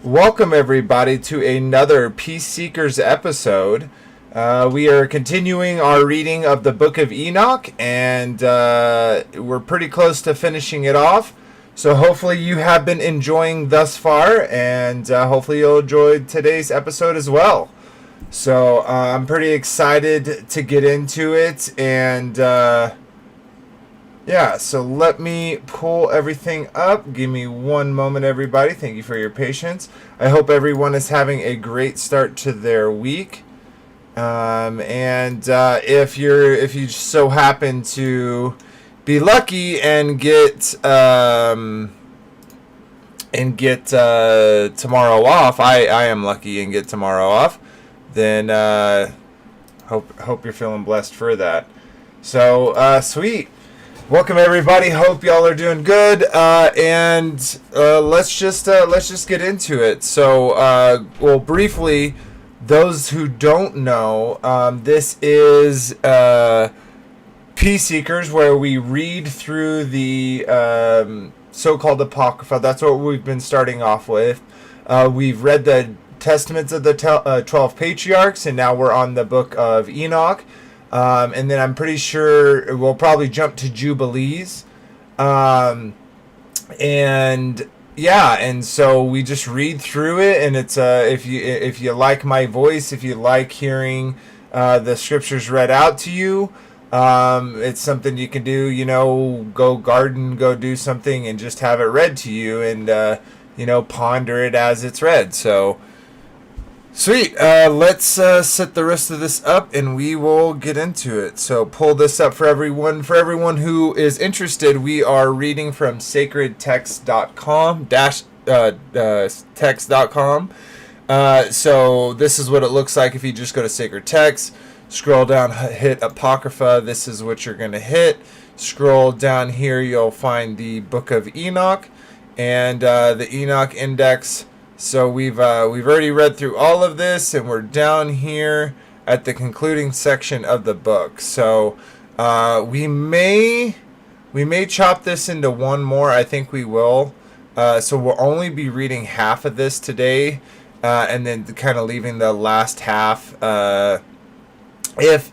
Welcome everybody to another Peace Seekers episode. We are continuing our reading of the Book of Enoch, and we're pretty close to finishing it off. So hopefully you have been enjoying thus far, and hopefully you'll enjoy today's episode as well. So I'm pretty excited to get into it, and yeah, so let me pull everything up. Give me one moment, everybody. Thank you for your patience. I hope everyone is having a great start to their week. If you so happen to be lucky and get tomorrow off, I am lucky and get tomorrow off. Then hope you're feeling blessed for that. So sweet. Welcome everybody. Hope y'all are doing good. Let's just get into it. So, well, briefly, those who don't know, this is Peace Seekers, where we read through the so-called Apocrypha. That's what we've been starting off with. We've read the Testaments of the 12 Patriarchs, and now we're on the Book of Enoch. And then I'm pretty sure we'll probably jump to Jubilees. And so we just read through it, and it's if you like my voice, if you like hearing the scriptures read out to you, it's something you can do, go garden, go do something and just have it read to you, and ponder it as it's read. So sweet. Let's set the rest of this up, and we will get into it. So pull this up for everyone. For everyone who is interested, we are reading from sacredtext.com text.com. So this is what it looks like if you just go to Sacred Text, scroll down, hit Apocrypha. This is what you're going to hit. Scroll down here, you'll find the Book of Enoch and the Enoch Index. So we've already read through all of this, and we're down here at the concluding section of the book. So we may chop this into one more. I think we will. So we'll only be reading half of this today, and then kind of leaving the last half. If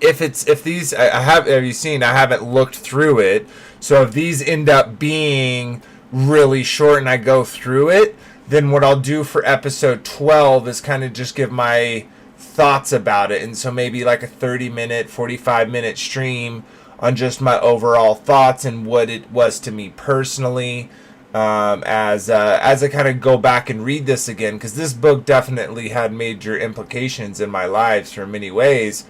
these have you seen? I haven't looked through it. So if these end up being really short and I go through it, then what I'll do for episode 12 is kind of just give my thoughts about it. And so maybe like a 30-minute, 45-minute stream on just my overall thoughts and what it was to me personally, as I kind of go back and read this again, because this book definitely had major implications in my lives for many ways.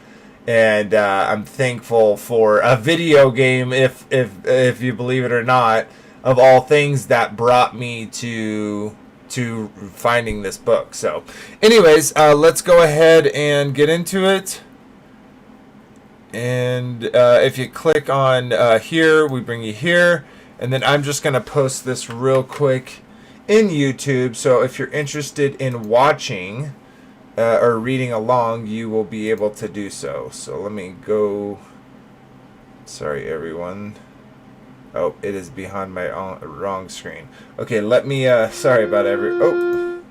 And I'm thankful for a video game, if you believe it or not, of all things, that brought me to finding this book. So anyways, let's go ahead and get into it. And if you click on here, we bring you here, and then I'm just going to post this real quick in YouTube. So if you're interested in watching or reading along, you will be able to do so. So let me go. Sorry everyone. Oh, it is behind my wrong screen. Okay, let me, sorry about oh.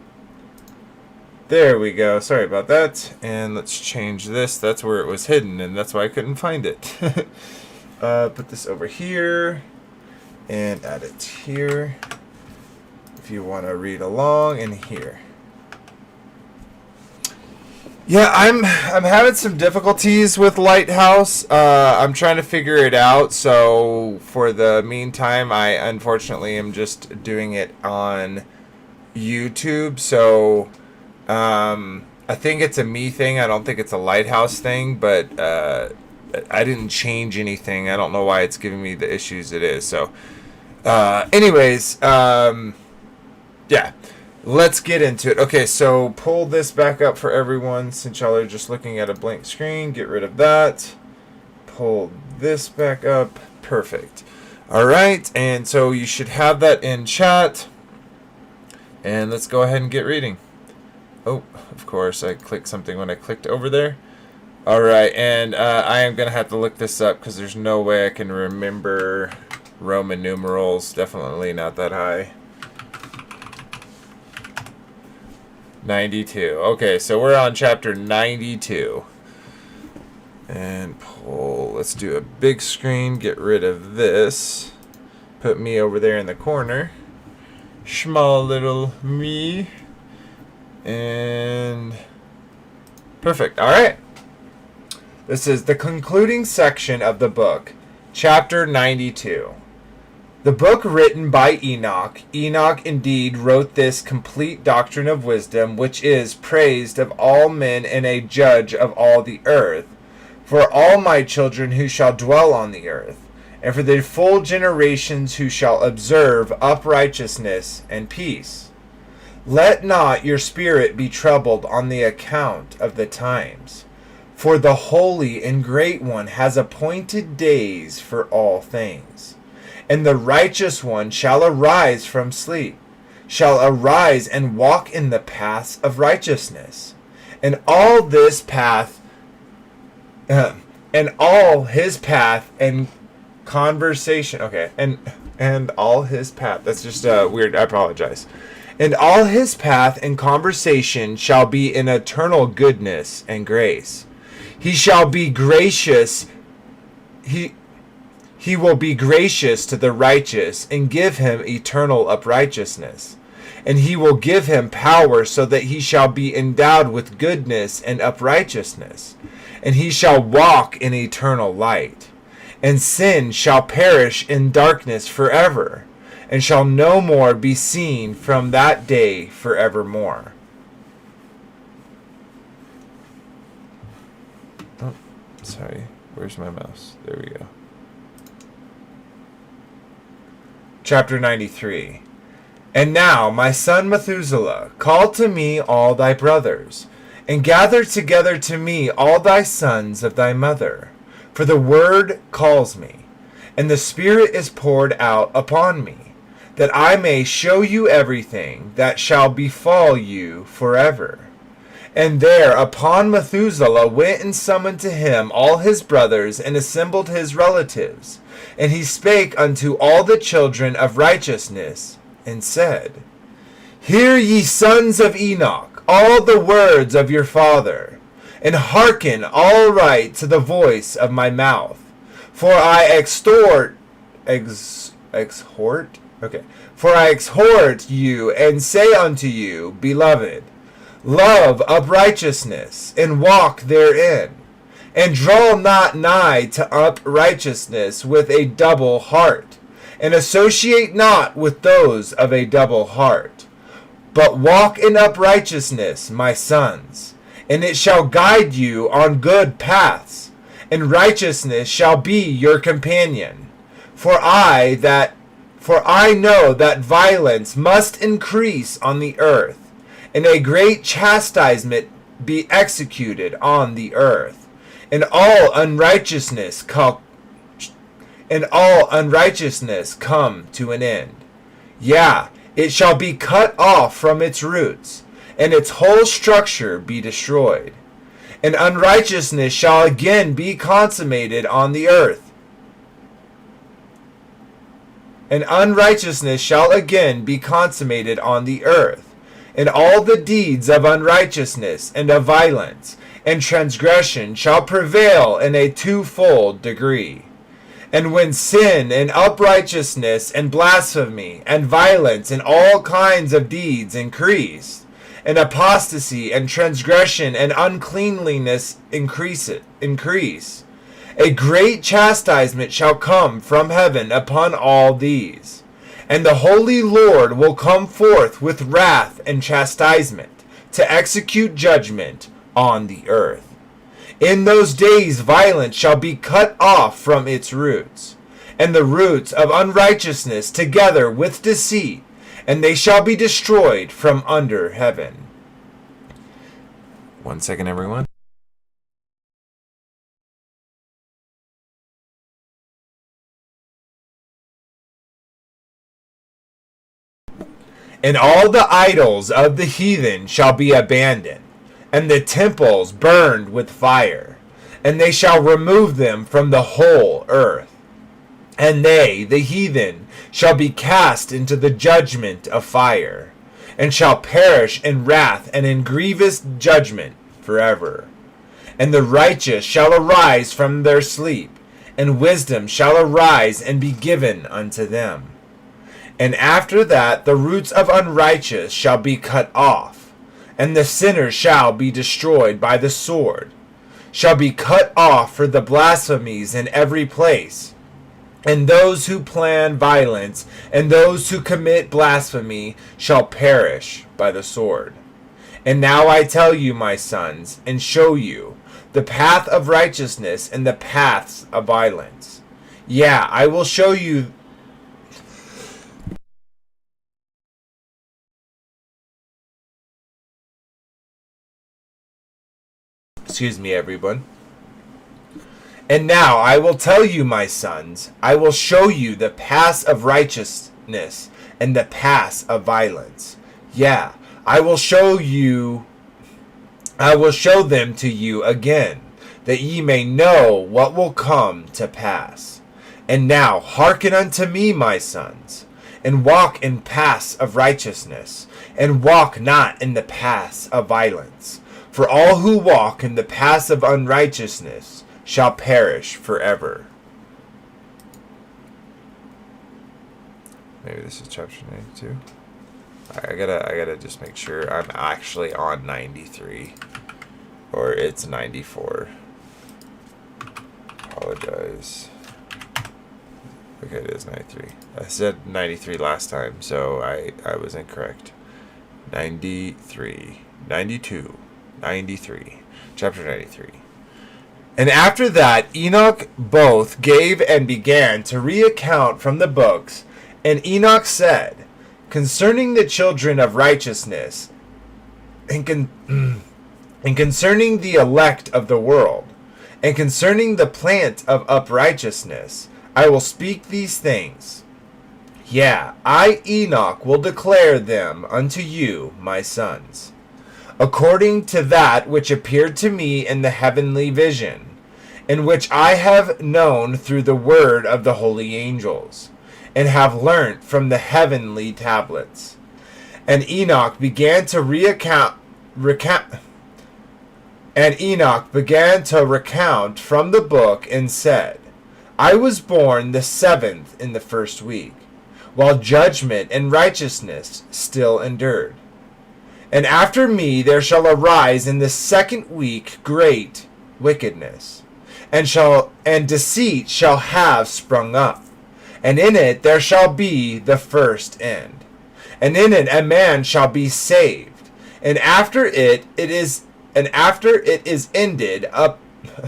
There we go. Sorry about that. And let's change this. That's where it was hidden, and that's why I couldn't find it. Put this over here, and add it here. If you want to read along, and here. Yeah, I'm having some difficulties with Lighthouse. I'm trying to figure it out. So for the meantime, I unfortunately am just doing it on YouTube. So I think it's a me thing. I don't think it's a Lighthouse thing. But I didn't change anything. I don't know why it's giving me the issues it is. So anyways, yeah. Let's get into it. Okay, so pull this back up for everyone since y'all are just looking at a blank screen. Get rid of that. Pull this back up. Perfect. All right, and so you should have that in chat. And let's go ahead and get reading. Oh, of course, I clicked something when I clicked over there. All right, and I am going to have to look this up because there's no way I can remember Roman numerals. Definitely not that high. 92. Okay, so we're on chapter 92. And pull. Let's do a big screen. Get rid of this. Put me over there in the corner. Small little me. And perfect. All right. This is the concluding section of the book, chapter 92. The book written by Enoch. Enoch indeed wrote this complete doctrine of wisdom, which is praised of all men and a judge of all the earth, for all my children who shall dwell on the earth, and for the full generations who shall observe uprightness and peace. Let not your spirit be troubled on the account of the times, for the Holy and Great One has appointed days for all things. And the righteous one shall arise from sleep, shall arise and walk in the paths of righteousness. And all this path, and all his path and conversation, okay, and all his path, that's just weird, I apologize. And all his path and conversation shall be in eternal goodness and grace. He shall be gracious, He will be gracious to the righteous and give him eternal uprightness. And he will give him power so that he shall be endowed with goodness and uprightness. And he shall walk in eternal light. And sin shall perish in darkness forever, and shall no more be seen from that day forevermore. Oh, sorry. Where's my mouse? There we go. Chapter 93. And now, my son Methuselah, call to me all thy brothers, and gather together to me all thy sons of thy mother. For the word calls me, and the Spirit is poured out upon me, that I may show you everything that shall befall you forever. And thereupon Methuselah went and summoned to him all his brothers, and assembled his relatives. And he spake unto all the children of righteousness, and said, Hear ye sons of Enoch, all the words of your father, and hearken all right to the voice of my mouth. For I exhort you, and say unto you, beloved, love uprightness, and walk therein. And draw not nigh to uprightness with a double heart, and associate not with those of a double heart. But walk in uprightness, my sons, and it shall guide you on good paths, and righteousness shall be your companion. For I know that violence must increase on the earth, and a great chastisement be executed on the earth. And all unrighteousness come to an end. Yea, it shall be cut off from its roots, and its whole structure be destroyed. And unrighteousness shall again be consummated on the earth. And unrighteousness shall again be consummated on the earth. And all the deeds of unrighteousness and of violence and transgression shall prevail in a twofold degree. And when sin and uprightness and blasphemy and violence and all kinds of deeds increase, and apostasy and transgression and uncleanliness increase, a great chastisement shall come from heaven upon all these. And the Holy Lord will come forth with wrath and chastisement to execute judgment on the earth. In those days violence shall be cut off from its roots, and the roots of unrighteousness together with deceit, and they shall be destroyed from under heaven. 1 second, everyone. And all the idols of the heathen shall be abandoned, and the temples burned with fire, and they shall remove them from the whole earth. And they, the heathen, shall be cast into the judgment of fire. and shall perish in wrath and in grievous judgment forever. And the righteous shall arise from their sleep, and wisdom shall arise and be given unto them. And after that the roots of unrighteous shall be cut off, and the sinners shall be destroyed by the sword, shall be cut off for the blasphemies in every place. And those who plan violence and those who commit blasphemy shall perish by the sword. And now I tell you, my sons, and show you the path of righteousness and the paths of violence. Yeah, I will show you. Excuse me, everyone. And now I will tell you, my sons, I will show you the paths of righteousness and the paths of violence. Yeah, I will show them to you again, that ye may know what will come to pass. And now hearken unto me, my sons, and walk in paths of righteousness, and walk not in the paths of violence. For all who walk in the paths of unrighteousness shall perish forever. Maybe this is chapter 92. I gotta just make sure I'm actually on 93, or it's 94. Apologize. Okay, it is 93. I said 93 last time, so I was incorrect. 93, 92, 93, chapter 93. And after that Enoch both gave and began to reaccount from the books. And Enoch said, concerning the children of righteousness, and concerning the elect of the world, and concerning the plant of uprightness, I will speak these things. Yeah, I, Enoch, will declare them unto you, my sons, according to that which appeared to me in the heavenly vision, in which I have known through the word of the holy angels, and have learnt from the heavenly tablets. And Enoch began to recount from the book, and said, I was born the 7th in the first week, while judgment and righteousness still endured. And after me there shall arise in the 2nd week great wickedness, and deceit shall have sprung up, and in it there shall be the first end. And in it a man shall be saved, and after it is ended up.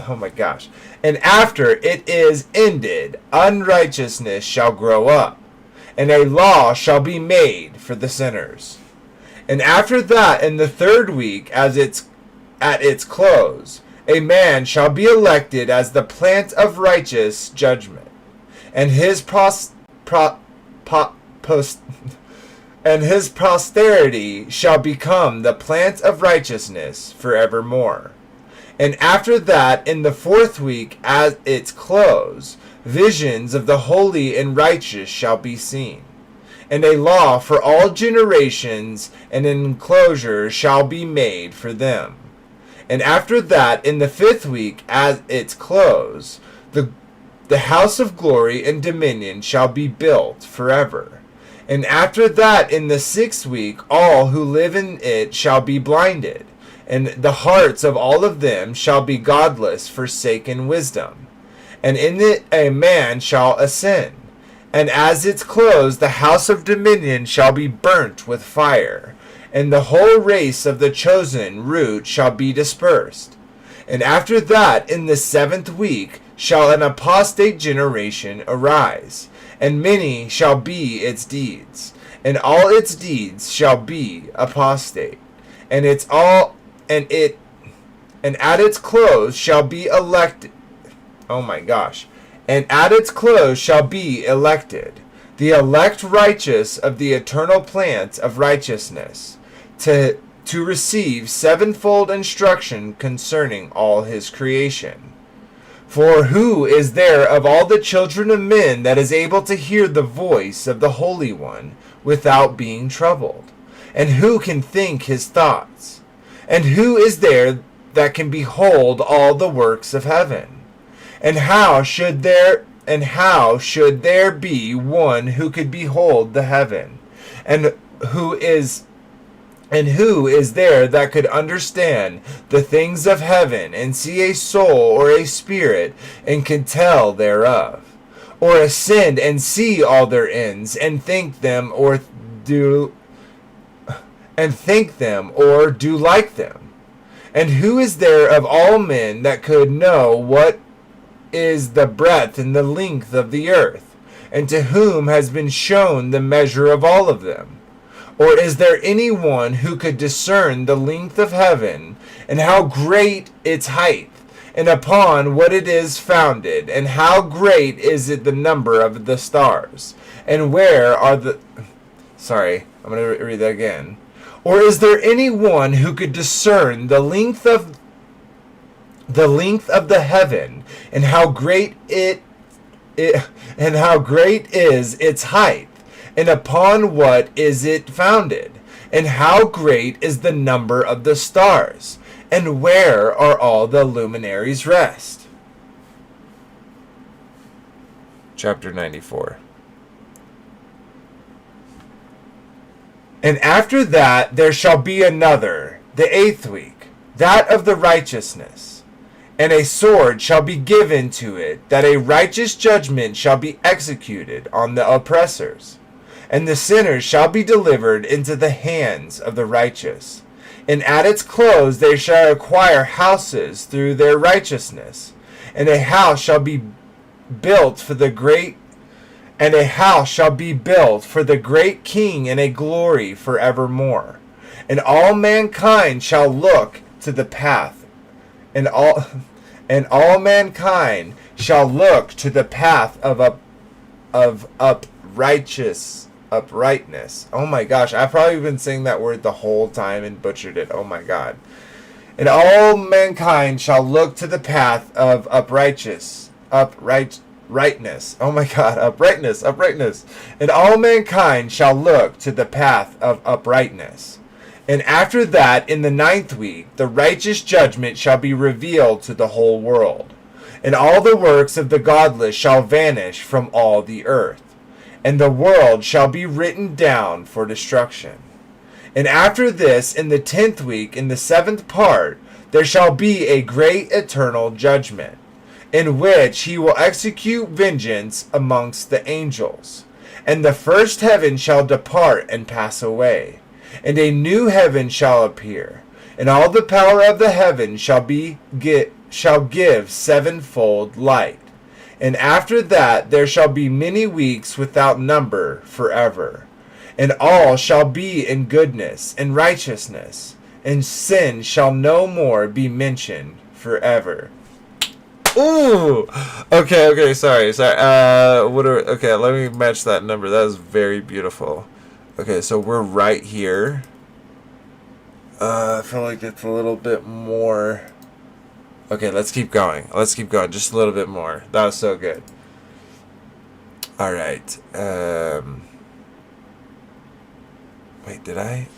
Oh my gosh. And after it is ended, unrighteousness shall grow up, and a law shall be made for the sinners. And after that, in the 3rd week, at its close, a man shall be elected as the plant of righteous judgment, and his posterity shall become the plant of righteousness forevermore. And after that, in the 4th week, at its close, visions of the holy and righteous shall be seen, and a law for all generations, and an enclosure shall be made for them. And after that, in the 5th week, at its close, the house of glory and dominion shall be built forever. And after that, in the 6th week, all who live in it shall be blinded, and the hearts of all of them shall be godless, forsaken wisdom. And in it a man shall ascend. And as its close, the house of dominion shall be burnt with fire, and the whole race of the chosen root shall be dispersed. And after that, in the 7th week, shall an apostate generation arise, and many shall be its deeds, and all its deeds shall be apostate, and at its close shall be elected. Oh my gosh. And at its close shall be elected the elect righteous of the eternal plant of righteousness, to receive sevenfold instruction concerning all his creation. For who is there of all the children of men that is able to hear the voice of the Holy One without being troubled? And who can think his thoughts? And who is there that can behold all the works of heaven? And how should there be one who could behold the heaven? And who is there that could understand the things of heaven, and see a soul or a spirit, and can tell thereof? Or ascend and see all their ends, and think them, or do like them? And who is there of all men that could know what is the breadth and the length of the earth, and to whom has been shown the measure of all of them? Or is there any one who could discern the length of heaven, and how great its height, and upon what it is founded, and how great is it the number of the stars? And where are the... Sorry, I'm going to read that again. Or is there any one who could discern the length of the heaven, and how great is its height, and upon what is it founded? And how great is the number of the stars? And where are all the luminaries rest? Chapter 94. And after that there shall be another, the 8th week, that of the righteousness. And a sword shall be given to it, that a righteous judgment shall be executed on the oppressors. And the sinners shall be delivered into the hands of the righteous. And at its close they shall acquire houses through their righteousness. And a house shall be built for the great King, and a glory forevermore. And all mankind shall look to the path, and all mankind shall look to the path of uprightness. Oh my gosh, I've probably been saying that word the whole time and butchered it. Oh my god. And all mankind shall look to the path of uprightness. Oh my god, uprightness. And all mankind shall look to the path of uprightness. And after that, in the 9th week, the righteous judgment shall be revealed to the whole world. And all the works of the godless shall vanish from all the earth. And the world shall be written down for destruction. And after this, in the 10th week, in the 7th part, there shall be a great eternal judgment, in which he will execute vengeance amongst the angels. And the first heaven shall depart and pass away, and a new heaven shall appear, and all the power of the heaven shall give sevenfold light. And after that there shall be many weeks without number forever. And all shall be in goodness and righteousness, and sin shall no more be mentioned forever. Ooh! Okay, sorry. Okay, let me match that number. That is very beautiful. Okay, so we're right here. I feel like it's a little bit more. Okay, let's keep going. Just a little bit more. That was so good. Alright. Wait, did I?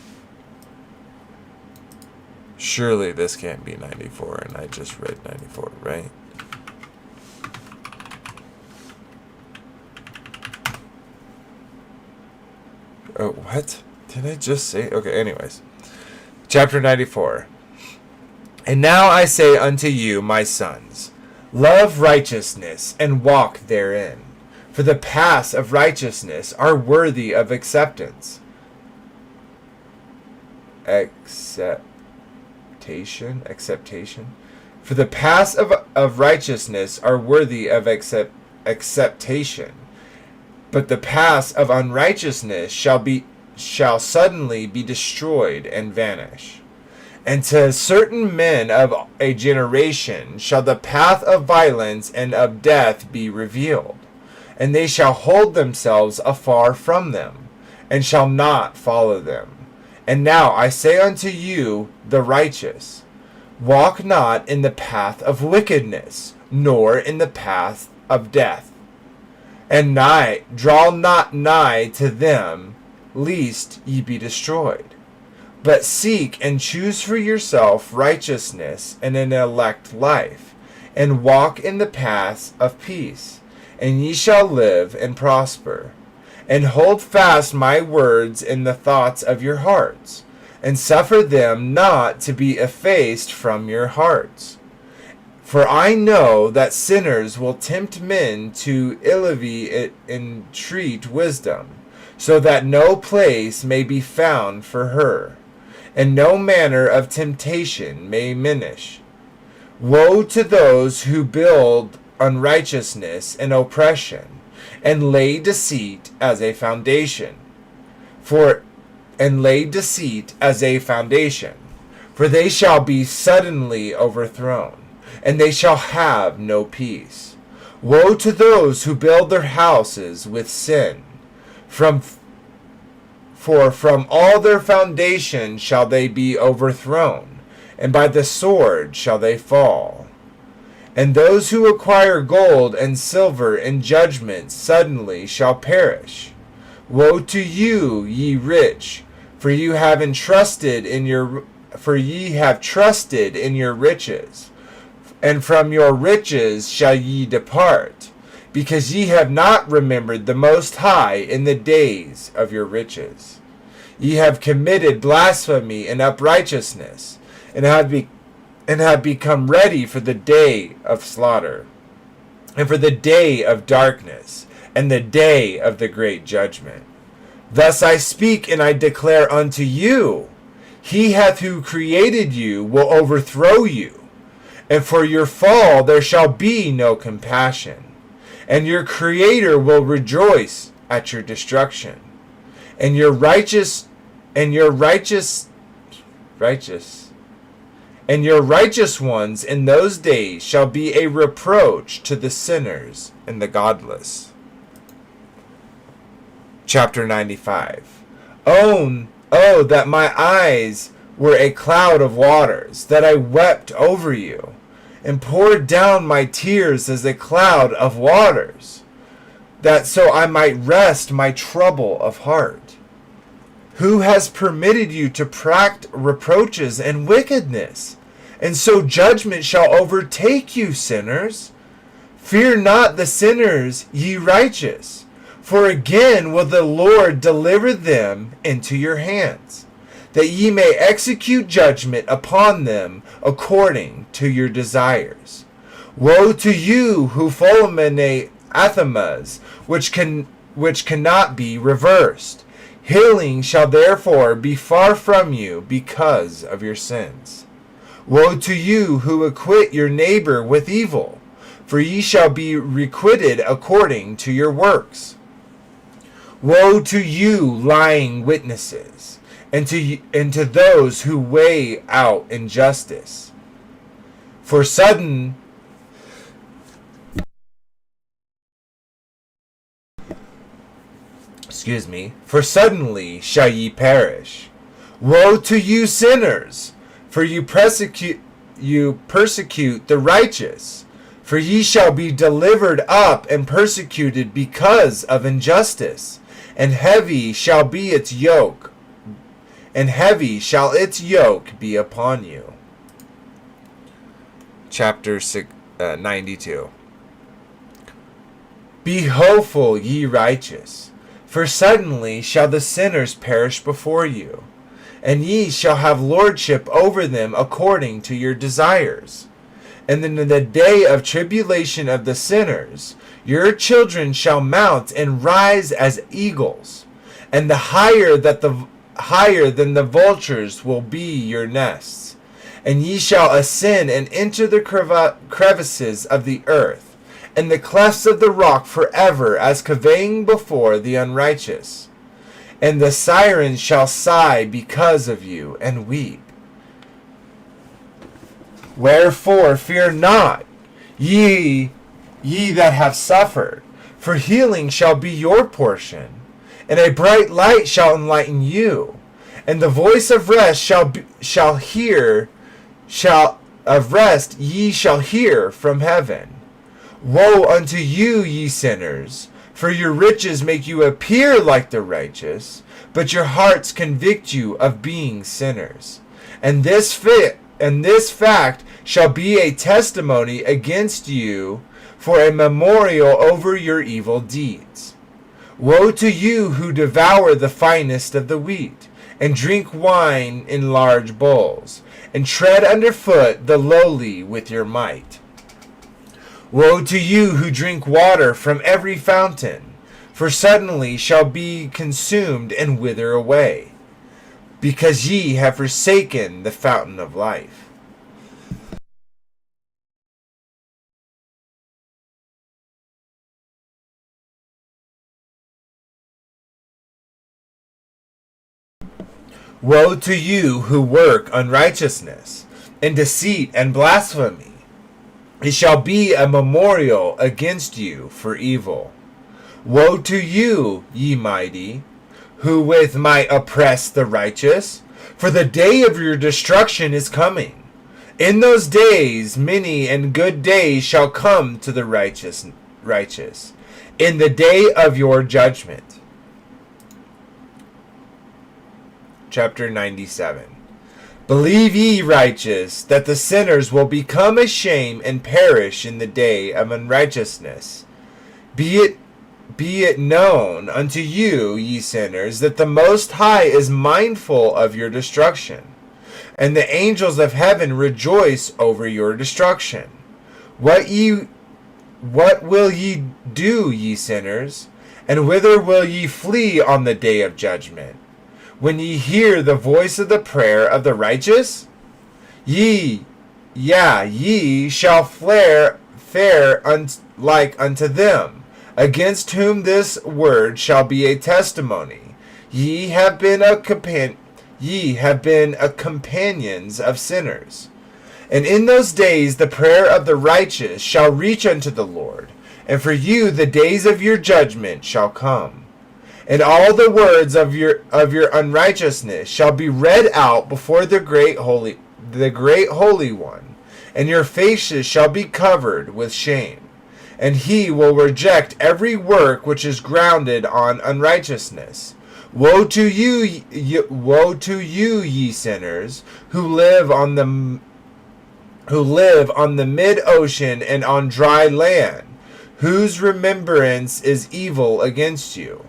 Surely this can't be 94, and I just read 94, right? Oh, what? Did I just say? Okay, anyways. Chapter 94. And now I say unto you, my sons, love righteousness, and walk therein. For the paths of righteousness are worthy of acceptance. Acceptation. For the paths of righteousness are worthy of acceptation. But the paths of unrighteousness shall suddenly be destroyed and vanish. And to certain men of a generation shall the path of violence and of death be revealed. And they shall hold themselves afar from them, and shall not follow them. And now I say unto you, the righteous, walk not in the path of wickedness, nor in the path of death. And draw not nigh to them, lest ye be destroyed. But seek and choose for yourself righteousness and an elect life, and walk in the paths of peace, and ye shall live and prosper. And hold fast my words in the thoughts of your hearts, and suffer them not to be effaced from your hearts. For I know that sinners will tempt men to illevy entreat wisdom, so that no place may be found for her, and no manner of temptation may diminish. Woe to those who build unrighteousness and oppression, and lay deceit as a foundation. For they shall be suddenly overthrown, and they shall have no peace. Woe to those who build their houses with sin. For from all their foundation shall they be overthrown, and by the sword shall they fall. And those who acquire gold and silver in judgment suddenly shall perish. Woe to you, ye rich, for ye have trusted in your riches, and from your riches shall ye depart, because ye have not remembered the Most High in the days of your riches. Ye have committed blasphemy and unrighteousness, and have become ready for the day of slaughter, and for the day of darkness, and the day of the great judgment. Thus I speak and I declare unto you, he who created you will overthrow you, and for your fall there shall be no compassion, and your Creator will rejoice at your destruction, and your righteous ones in those days shall be a reproach to the sinners and the godless. Chapter 95. Oh, that my eyes were a cloud of waters, that I wept over you, and poured down my tears as a cloud of waters, that so I might rest my trouble of heart. Who has permitted you to practice reproaches and wickedness? And so judgment shall overtake you, sinners. Fear not the sinners, ye righteous, for again will the Lord deliver them into your hands, that ye may execute judgment upon them according to your desires. Woe to you who fulminate anathemas, which cannot be reversed. Healing shall therefore be far from you because of your sins. Woe to you who acquit your neighbor with evil, for ye shall be requited according to your works. Woe to you, lying witnesses, and to those who weigh out injustice. For suddenly shall ye perish. Woe to you, sinners, for you persecute the righteous. For ye shall be delivered up and persecuted because of injustice, and heavy shall its yoke be upon you. Chapter 92. Be hopeful, ye righteous, for suddenly shall the sinners perish before you, and ye shall have lordship over them according to your desires. And in the day of tribulation of the sinners, your children shall mount and rise as eagles, and higher than the vultures will be your nests. And ye shall ascend and enter the crevices of the earth, and the clefts of the rock forever, as cavaying before the unrighteous. And the sirens shall sigh because of you, and weep. Wherefore fear not, ye that have suffered, for healing shall be your portion, and a bright light shall enlighten you, and the voice of rest ye shall hear from heaven. Woe unto you, ye sinners, for your riches make you appear like the righteous, but your hearts convict you of being sinners. And this fact shall be a testimony against you for a memorial over your evil deeds. Woe to you who devour the finest of the wheat, and drink wine in large bowls, and tread underfoot the lowly with your might. Woe to you who drink water from every fountain, for suddenly shall be consumed and wither away, because ye have forsaken the fountain of life. Woe to you who work unrighteousness, and deceit and blasphemy. It shall be a memorial against you for evil. Woe to you, ye mighty, who with might oppress the righteous, for the day of your destruction is coming. In those days many and good days shall come to the righteous, in the day of your judgment. Chapter 97. Believe ye, righteous, that the sinners will become ashamed and perish in the day of unrighteousness. Be it known unto you, ye sinners, that the Most High is mindful of your destruction, and the angels of heaven rejoice over your destruction. What will ye do, ye sinners? And whither will ye flee on the day of judgment? When ye hear the voice of the prayer of the righteous? Ye shall fare like unto them, against whom this word shall be a testimony. Ye have been companions of sinners. And in those days the prayer of the righteous shall reach unto the Lord, and for you the days of your judgment shall come. And all the words of your unrighteousness shall be read out before the great holy one, and your faces shall be covered with shame. And he will reject every work which is grounded on unrighteousness. Woe to you, ye sinners, who live on the mid-ocean and on dry land, whose remembrance is evil against you.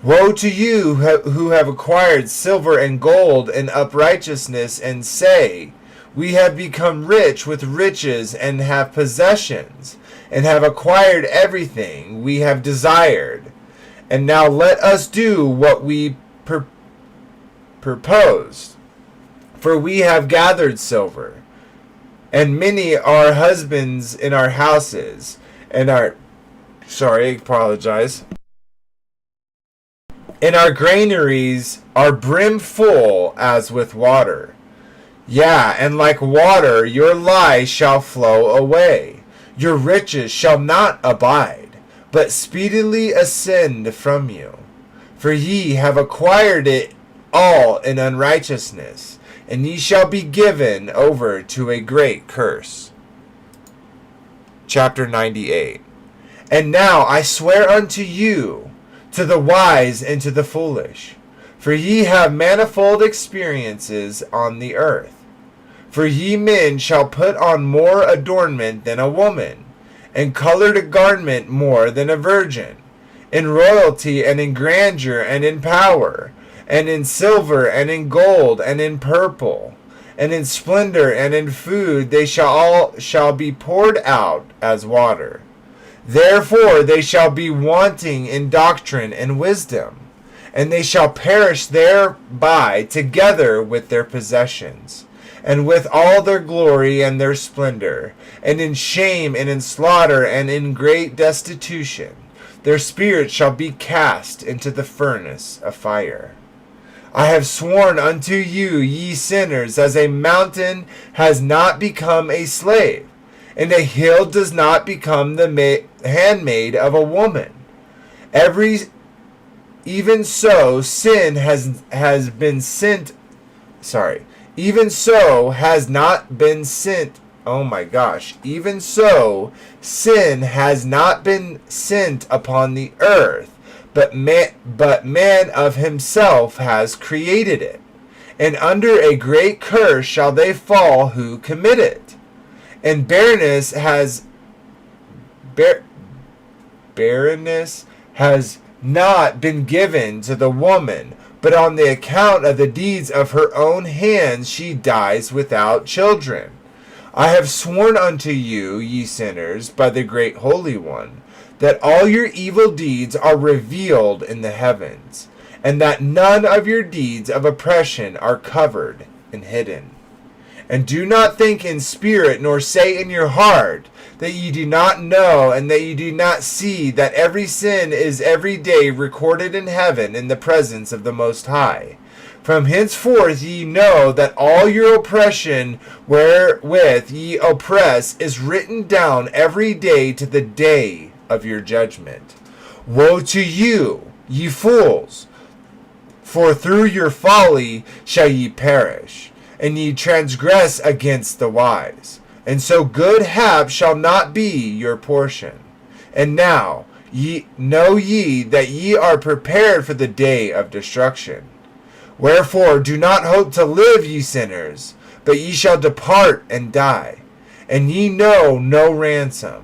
Woe to you who have acquired silver and gold and uprightness, and say, we have become rich with riches and have possessions, and have acquired everything we have desired. And now let us do what we proposed. For we have gathered silver, and many are husbands in our houses, and our and our granaries are brimful as with water. And like water your lies shall flow away. Your riches shall not abide, but speedily ascend from you. For ye have acquired it all in unrighteousness, and ye shall be given over to a great curse. Chapter 98. And now I swear unto you, to the wise and to the foolish, for ye have manifold experiences on the earth. For ye men shall put on more adornment than a woman, and colored a garment more than a virgin, in royalty and in grandeur and in power, and in silver and in gold and in purple, and in splendor and in food they shall be poured out as water. Therefore they shall be wanting in doctrine and wisdom, and they shall perish thereby together with their possessions, and with all their glory and their splendor, and in shame and in slaughter and in great destitution. Their spirits shall be cast into the furnace of fire. I have sworn unto you, ye sinners, as a mountain has not become a slave, and a hill does not become the handmaid of a woman. Even so sin has been sent. Even so has not been sent. Oh my gosh. Even so sin has not been sent upon the earth but man of himself has created it. And under a great curse shall they fall who commit it. And barrenness has not been given to the woman, but on the account of the deeds of her own hands she dies without children. I have sworn unto you, ye sinners, by the great Holy One, that all your evil deeds are revealed in the heavens, and that none of your deeds of oppression are covered and hidden. And do not think in spirit, nor say in your heart, that ye do not know, and that ye do not see, that every sin is every day recorded in heaven in the presence of the Most High. From henceforth ye know that all your oppression wherewith ye oppress is written down every day to the day of your judgment. Woe to you, ye fools! For through your folly shall ye perish, and ye transgress against the wise. And so good hap shall not be your portion. And now know ye that ye are prepared for the day of destruction. Wherefore do not hope to live, ye sinners, but ye shall depart and die. And ye know no ransom.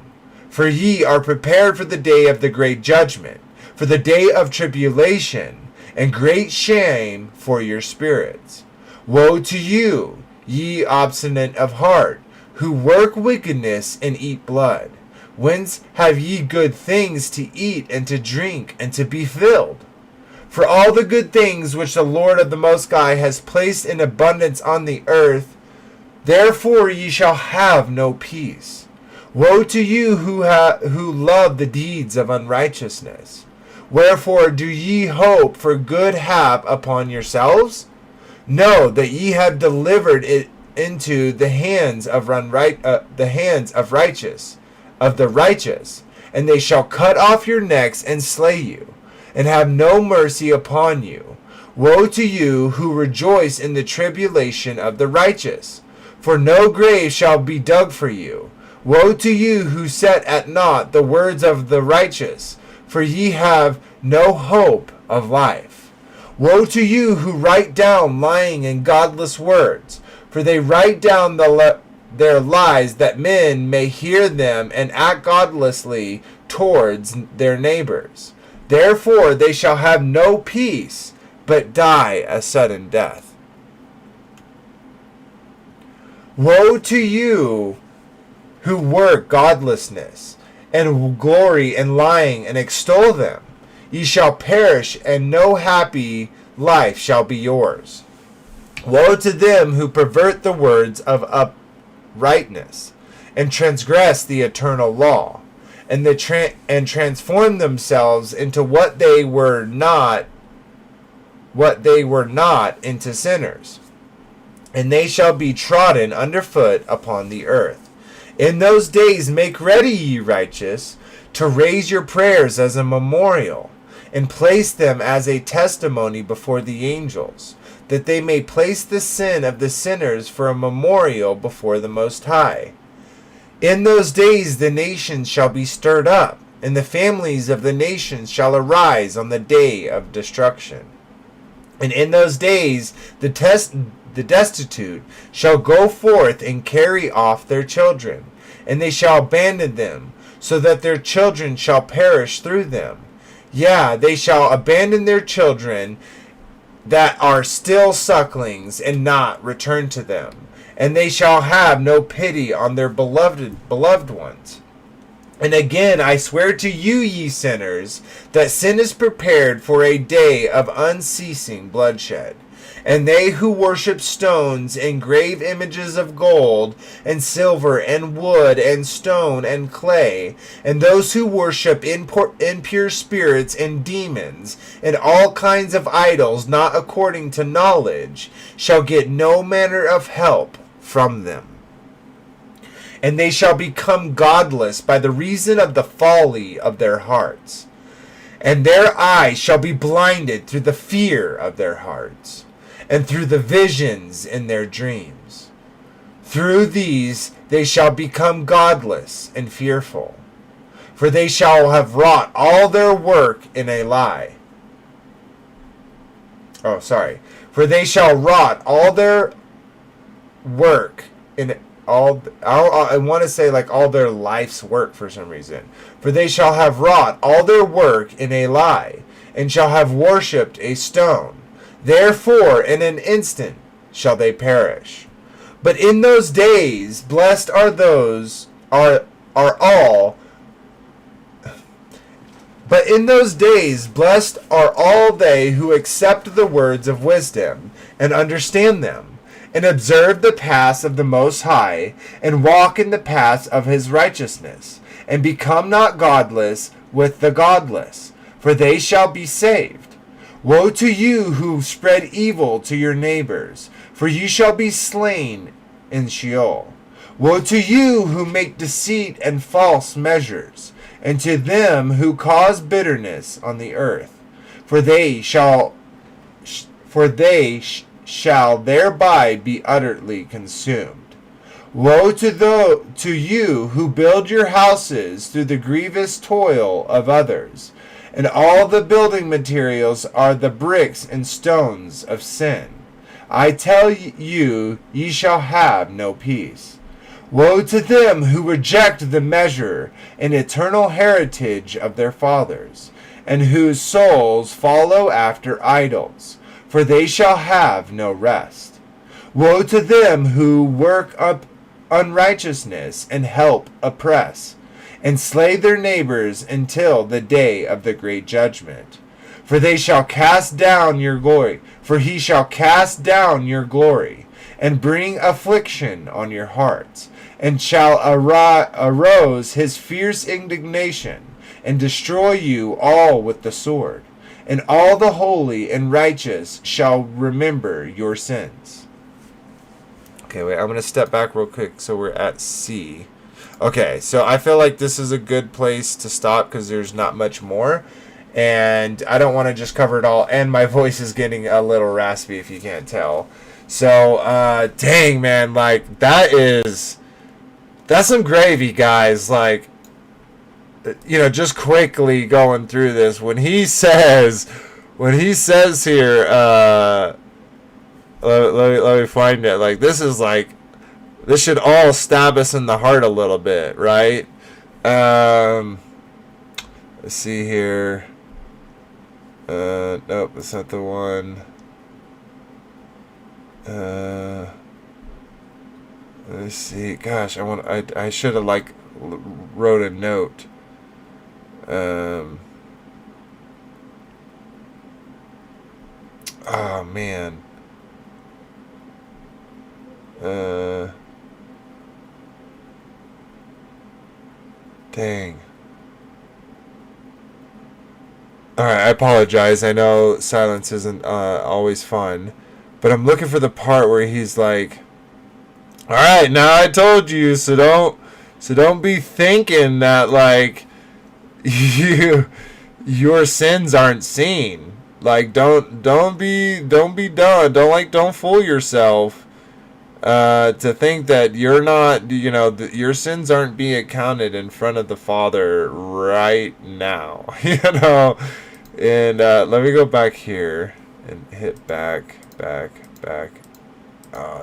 For ye are prepared for the day of the great judgment, for the day of tribulation, and great shame for your spirits. Woe to you, ye obstinate of heart, who work wickedness and eat blood. Whence have ye good things to eat and to drink and to be filled? For all the good things which the Lord of the Most High has placed in abundance on the earth, therefore ye shall have no peace. Woe to you who love the deeds of unrighteousness. Wherefore do ye hope for good hap upon yourselves? Know that ye have delivered it into the hands of the righteous, and they shall cut off your necks and slay you, and have no mercy upon you. Woe to you who rejoice in the tribulation of the righteous, for no grave shall be dug for you. Woe to you who set at naught the words of the righteous, for ye have no hope of life. Woe to you who write down lying and godless words, for they write down their lies that men may hear them and act godlessly towards their neighbors. Therefore they shall have no peace, but die a sudden death. Woe to you who work godlessness, and glory in lying, and extol them. Ye shall perish, and no happy life shall be yours. Woe to them who pervert the words of uprightness, and transgress the eternal law, and transform themselves into what they were not into sinners. And they shall be trodden underfoot upon the earth. In those days make ready, ye righteous, to raise your prayers as a memorial, and place them as a testimony before the angels, that they may place the sin of the sinners for a memorial before the Most High. In those days the nations shall be stirred up, and the families of the nations shall arise on the day of destruction. And in those days the destitute shall go forth and carry off their children, and they shall abandon them, so that their children shall perish through them. Yea, they shall abandon their children that are still sucklings, and not return to them. And they shall have no pity on their beloved ones. And again I swear to you, ye sinners, that sin is prepared for a day of unceasing bloodshed. And they who worship stones and grave images of gold and silver and wood and stone and clay, and those who worship impure spirits and demons and all kinds of idols not according to knowledge, shall get no manner of help from them. And they shall become godless by the reason of the folly of their hearts. And their eyes shall be blinded through the fear of their hearts, and through the visions in their dreams. Through these they shall become godless and fearful. for they shall have wrought all their work in a lie. Oh, sorry. For they shall wrought all their work in all. I want to say like all their life's work for some reason. For they shall have wrought all their work in a lie, and shall have worshipped a stone. Therefore, in an instant shall they perish. But in those days, blessed are those are all. But in those days, blessed are all they who accept the words of wisdom, and understand them, and observe the paths of the Most High, and walk in the paths of his righteousness, and become not godless with the godless, for they shall be saved. Woe to you who spread evil to your neighbors, for you shall be slain in Sheol. Woe to you who make deceit and false measures, and to them who cause bitterness on the earth, for they shall thereby be utterly consumed. Woe to you who build your houses through the grievous toil of others, and all the building materials are the bricks and stones of sin. I tell you, ye shall have no peace. Woe to them who reject the measure and eternal heritage of their fathers, and whose souls follow after idols, for they shall have no rest. Woe to them who work up unrighteousness and help oppress, and slay their neighbors until the day of the great judgment. For they shall cast down your glory, for he shall cast down your glory, and bring affliction on your hearts, and shall arouse his fierce indignation, and destroy you all with the sword. And all the holy and righteous shall remember your sins. Okay, wait, I'm going to step back real quick so we're at C. Okay, so I feel like this is a good place to stop because there's not much more. And I don't want to just cover it all. And my voice is getting a little raspy if you can't tell. So, dang, man, like, that's some gravy, guys. Like, you know, just quickly going through this. When he says here, let me find it. Like, this should all stab us in the heart a little bit, right? Let's see here. Nope, that's not the one. Let's see. Gosh, I should have like wrote a note. Oh man. Dang. Alright, I apologize. I know silence isn't always fun. But I'm looking for the part where he's like, alright, now I told you, so don't be thinking that like your sins aren't seen. Like don't be done. Don't fool yourself. To think that you're not, your sins aren't being accounted in front of the Father right now, and let me go back here and hit back. Oh,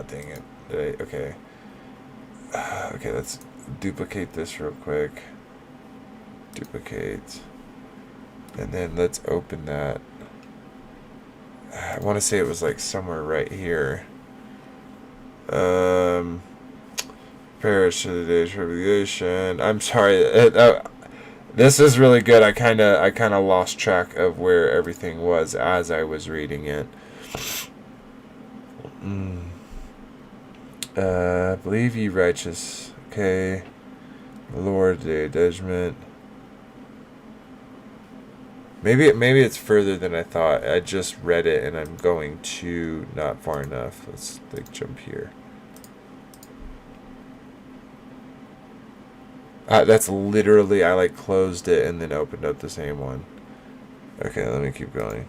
dang it. Okay. Okay, let's duplicate this real quick. Duplicate. And then let's open that. I want to say it was like somewhere right here. Perish to the day's tribulation. I'm sorry. This is really good. I kind of lost track of where everything was as I was reading it. Believe ye righteous. Okay. Lord, day of judgment. Maybe it's further than I thought. I just read it and I'm going to not far enough. Let's like jump here. That's literally, I like closed it and then opened up the same one. Okay, let me keep going.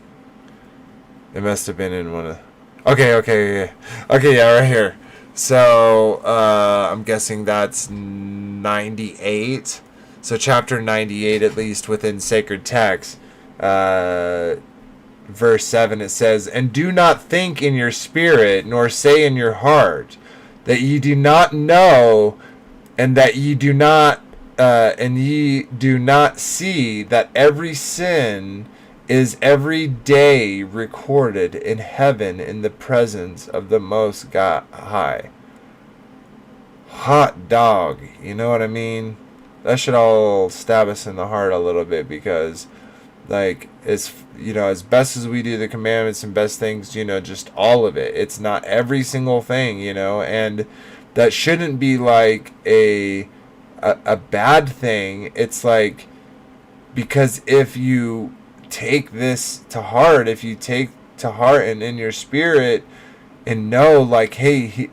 It must have been in one of... Okay, yeah, right here. So, I'm guessing that's 98. So chapter 98, at least within sacred text, verse 7, it says, "And do not think in your spirit, nor say in your heart, that ye do not know, and that ye do not, and ye do not see that every sin is every day recorded in heaven in the presence of the Most God High." Hot dog, you know what I mean? That should all stab us in the heart a little bit, because, like, as as best as we do the commandments and best things, just all of it. It's not every single thing, and that shouldn't be like a bad thing. It's like, because if you take this to heart, if you take to heart and in your spirit and know, like, hey,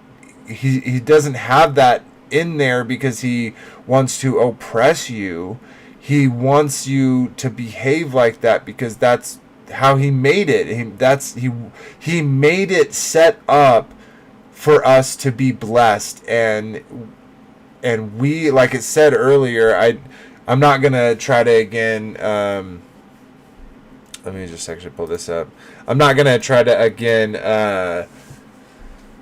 he doesn't have that in there because he wants to oppress you. He wants you to behave like that because that's how he made it. He made it set up for us to be blessed, and we, like it said earlier, I'm not gonna try to again. Let me just actually pull this up. I'm not gonna try to again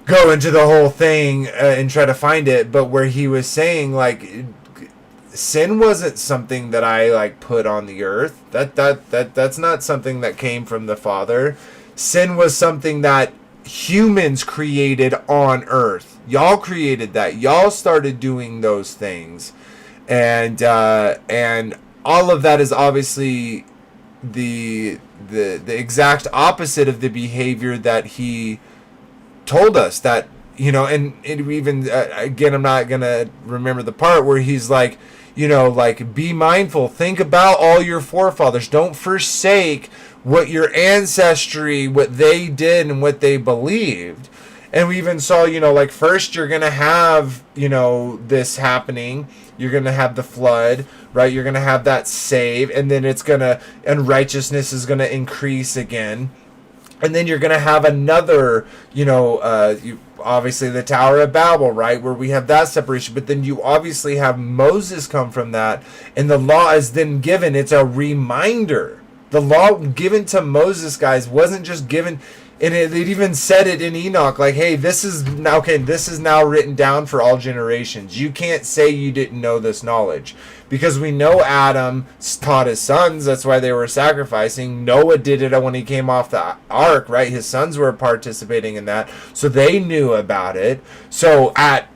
go into the whole thing and try to find it, but where he was saying, like, sin wasn't something that I, like, put on the earth. That's not something that came from the Father. Sin was something that humans created on earth. Y'all created that. Y'all started doing those things, and all of that is obviously the exact opposite of the behavior that he told us, that, and it even again, I'm not gonna remember the part where he's like, like, be mindful, think about all your forefathers, don't forsake what your ancestry, what they did and what they believed. And we even saw, like, first you're gonna have, this happening, you're gonna have the flood, right? You're gonna have that save, and then and righteousness is gonna increase again. And then you're going to have another, obviously the Tower of Babel, right, where we have that separation. But then you obviously have Moses come from that, and the law is then given. It's a reminder. The law given to Moses, guys, wasn't just given, and it even said it in Enoch, like, hey, this is now written down for all generations. You can't say you didn't know this knowledge, because we know Adam taught his sons. That's why they were sacrificing. Noah did it when he came off the ark, right? His sons were participating in that, so they knew about it. So at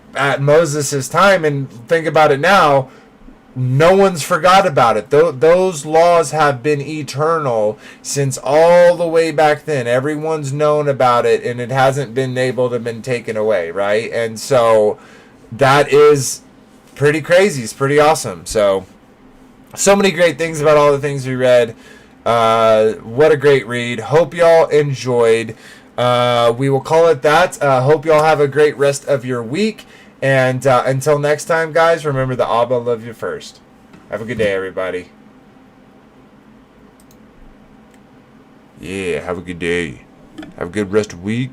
Moses' time, and think about it now, no one's forgot about it. Those laws have been eternal since all the way back then. Everyone's known about it, and it hasn't been able to been taken away, right? And so that is pretty crazy. It's pretty awesome. So many great things about all the things we read. What a great read. Hope y'all enjoyed. We will call it that. Hope y'all have a great rest of your week. And until next time, guys, remember the ABBA love you first. Have a good day, everybody. Yeah, have a good day. Have a good rest of the week.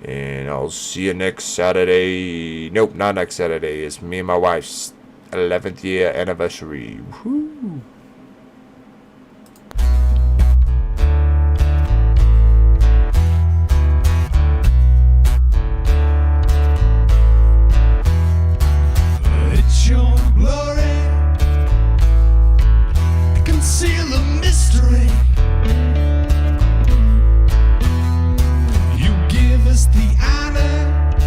And I'll see you next Saturday. Nope, not next Saturday. It's me and my wife's 11th year anniversary. Woohoo! Conceal the mystery. You give us the honor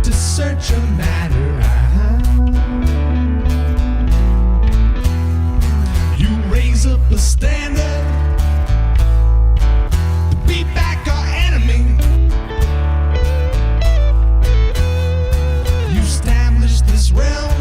to search a matter out. You raise up a standard to beat back our enemy. You establish this realm